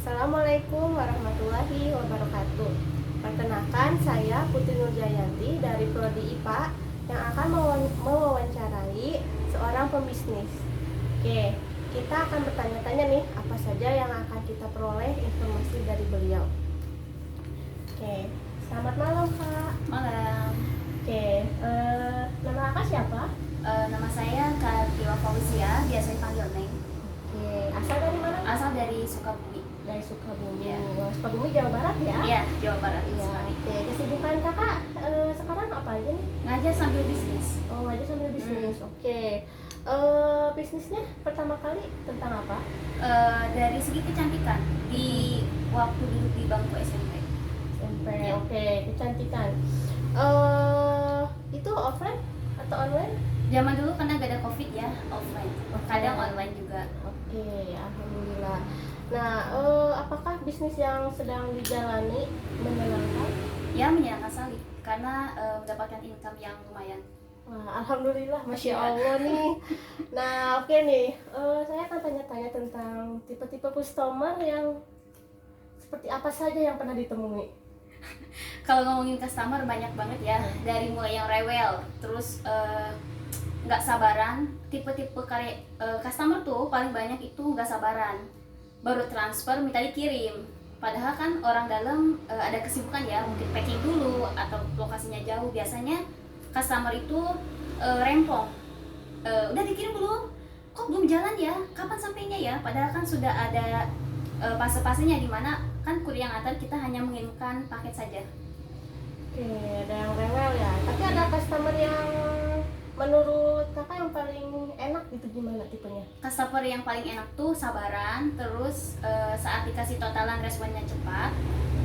Assalamualaikum warahmatullahi wabarakatuh. Perkenalkan, saya Putri Nurjayanti dari Prodi IPA yang akan mewawancarai seorang pembisnis. Oke, kita akan bertanya-tanya nih, apa saja yang akan kita peroleh informasi dari beliau. Oke, selamat malam Kak. Malam. Oke, nama Kakak siapa? Nama saya Kak Tiwa Fauzia, biasa dipanggil Neng. Oke, asal dari mana? Asal dari Sukabumi. Dari Sukabumi. Iya. Wah, Sukabumi Jawa Barat ya? Iya, Jawa Barat. Iya. Sekali. Oke, kesibukan Kakak sekarang apa aja nih? Ngajar sambil bisnis. Oh, aja sambil bisnis. Oke. Bisnisnya pertama kali tentang apa? Dari segi kecantikan di waktu duduk di bangku SMP. SMP. Iya. Oke, kecantikan. Itu offline atau online? Zaman dulu karena gak ada COVID ya, offline. Kadang online juga. Oke, alhamdulillah. Nah, apakah bisnis yang sedang dijalani menyenangkan? Ya menyenangkan sekali karena mendapatkan income yang lumayan. Wah, alhamdulillah, masya Iya. Allah nih. Nah, oke nih, saya akan tanya-tanya tentang tipe-tipe customer yang seperti apa saja yang pernah ditemui. Kalau ngomongin customer banyak banget ya, dari mulai yang rewel, terus nggak sabaran. Tipe-tipe customer tuh paling banyak itu nggak sabaran, baru transfer minta dikirim. Padahal kan orang dalam ada kesibukan ya, mungkin packing dulu atau lokasinya jauh. Biasanya customer itu rempong, udah dikirim belum? Kok belum jalan ya? Kapan sampainya ya? Padahal kan sudah ada fase-fasenya, di mana kan kurir yang antar, kita hanya mengirimkan paket saja. Oke, ada yang rewel ya. Tapi ada customer yang menurut kakak yang paling enak gitu, gimana tipenya? Customer yang paling enak tuh sabaran, terus saat dikasih totalan responnya cepat.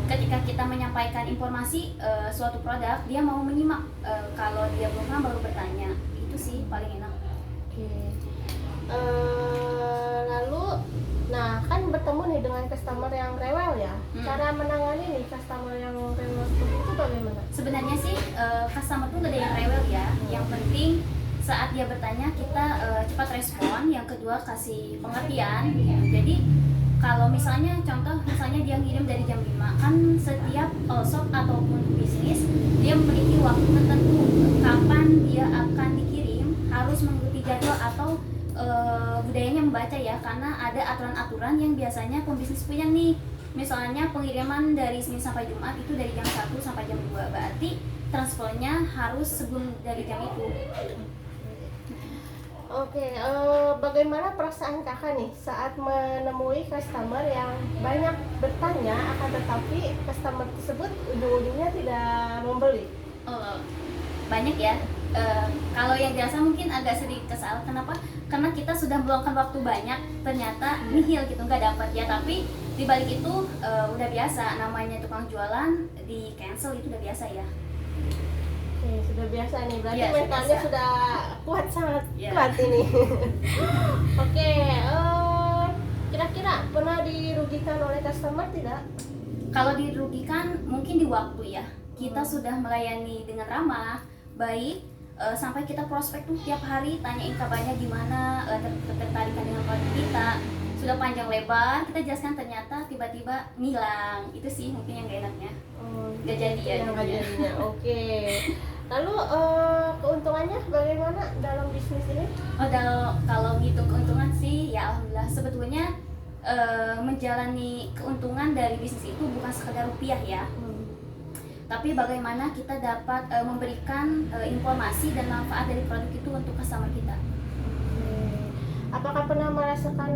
Ketika kita menyampaikan informasi suatu produk, dia mau menyimak. Kalau dia belum paham baru bertanya. Itu sih paling enak. Oke. Lalu, nah kan bertemu nih dengan customer yang rewel ya. Cara menangani nih customer yang rewel seperti itu bagaimana? Sebenarnya sih customer tuh gak ada yang rewel ya. Yang penting saat dia bertanya kita cepat respon. Yang kedua kasih pengertian ya. Jadi kalau misalnya contoh misalnya dia ngirim dari jam 5, kan setiap shop ataupun bisnis dia memiliki waktu tertentu kapan dia akan dikirim, harus mengikuti jadwal atau budayanya membaca ya, karena ada aturan-aturan yang biasanya pembisnis punya nih. Misalnya pengiriman dari Senin sampai Jumat itu dari jam 1 sampai jam 2, berarti transfernya harus sebelum dari jam itu. Oke, bagaimana perasaan kakak nih saat menemui customer yang banyak bertanya akan tetapi customer tersebut ujung-ujungnya tidak membeli? Banyak ya. Kalau yang dirasa mungkin agak sedikit kesal. Kenapa? Karena kita sudah meluangkan waktu banyak, ternyata nihil gitu, nggak dapat ya. Tapi di balik itu udah biasa, namanya tukang jualan di cancel itu udah biasa ya. Oke, sudah biasa nih, berarti Iya, sudah mentalnya biasa. sudah kuat, sangat Iya. kuat ini. Oke, kira-kira pernah dirugikan oleh customer tidak? Kalau dirugikan mungkin di waktu ya. Kita sudah melayani dengan ramah, baik, sampai kita prospek tuh tiap hari tanyain kabarnya gimana, ketertarikan dengan produk kita. Sudah panjang lebar, kita jelaskan, ternyata tiba-tiba ngilang. Itu sih mungkin yang gak enaknya. Gak jadi ya Yang jadinya. jadinya. Oke. Lalu keuntungannya bagaimana dalam bisnis ini? Kalau gitu keuntungan sih ya alhamdulillah. Sebetulnya menjalani keuntungan dari bisnis itu bukan sekedar rupiah ya, tapi bagaimana kita dapat memberikan informasi dan manfaat dari produk itu untuk customer kita. Apakah pernah mendapatkan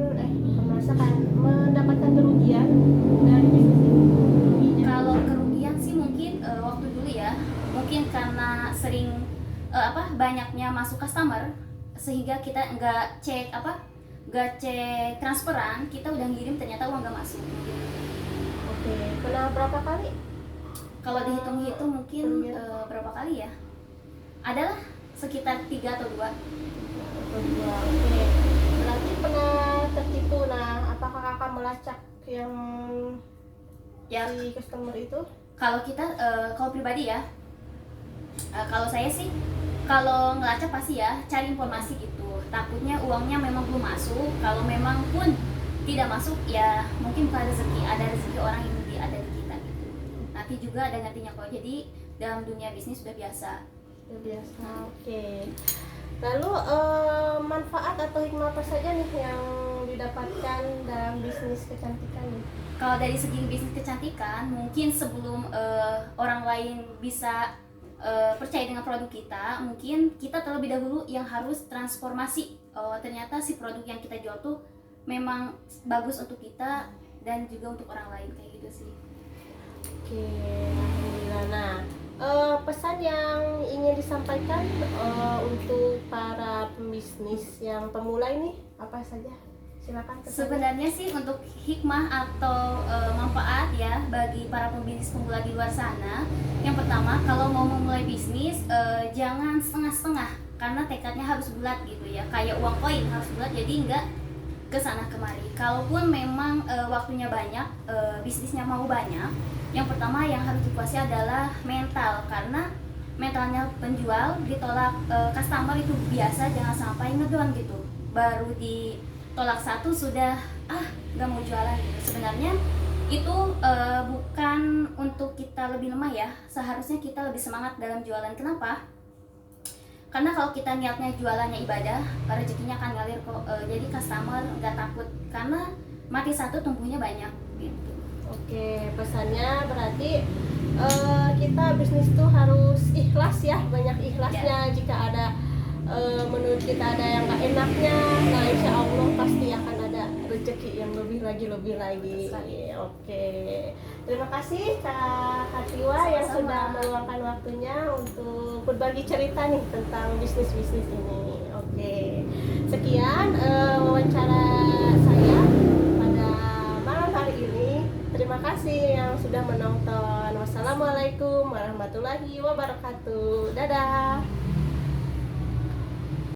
kerugian dari bisnis ini? Kalau kerugian sih mungkin waktu dulu ya, mungkin karena sering banyaknya masuk customer sehingga kita nggak cek transferan, kita udah ngirim ternyata uang nggak masuk. Oke, pernah berapa kali? Kalau dihitung-hitung mungkin berapa kali ya? Adalah sekitar 3 atau 2. Oke, berarti pernah tertipu. Nah, apakah kakak melacak yang Ya, si customer itu? kalau kita kalau pribadi ya, kalau saya sih kalau ngelacak pasti ya cari informasi gitu. Takutnya uangnya memang belum masuk. Kalau memang pun tidak masuk ya mungkin bukan rezeki ada rezeki orang yang lebih ada di kita gitu. Nanti juga ada gantinya kok. Jadi dalam dunia bisnis sudah biasa. Luar biasa. Oke. Lalu manfaat atau hikmah apa saja nih yang didapatkan dalam bisnis kecantikan nih? Kalau dari segi bisnis kecantikan, mungkin sebelum orang lain bisa percaya dengan produk kita, mungkin kita terlebih dahulu yang harus transformasi. Ternyata si produk yang kita jual tuh memang bagus untuk kita dan juga untuk orang lain, kayak gitu sih. Oke, alhamdulillah. Nah, pesan yang ingin disampaikan untuk para pembisnis yang pemula ini apa saja? Silakan. pesannya. Sebenarnya sih untuk hikmah atau manfaat ya bagi para pembisnis pemula di luar sana. Yang pertama, kalau mau memulai bisnis jangan setengah-setengah, karena tekadnya harus bulat gitu ya. Kayak uang koin harus bulat, jadi enggak ke sana kemari. Kalaupun memang waktunya banyak, bisnisnya mau banyak, yang pertama yang harus dikuasai adalah mental, karena mentalnya penjual ditolak customer itu biasa, jangan sampai ngedon gitu. Baru ditolak satu sudah nggak mau jualan gitu. Sebenarnya itu bukan untuk kita lebih lemah ya, seharusnya kita lebih semangat dalam jualan. Kenapa? Karena kalau kita niatnya jualannya ibadah, rezekinya akan ngalir kok. Jadi customer nggak takut, karena mati satu tumbuhnya banyak gitu. Oke, pesannya berarti kita bisnis tuh harus ikhlas ya, banyak ikhlasnya. Jika ada menurut kita ada yang nggak enaknya, nah insya Allah pasti akan ada rezeki yang lebih lagi. Oke, terima kasih Kak Hatiwa yang Sama-sama. sudah meluangkan waktunya untuk berbagi cerita nih tentang bisnis ini. Oke, sekian wawancara saya pada malam hari ini. Terima kasih yang sudah menonton. Wassalamualaikum warahmatullahi wabarakatuh. Dadah.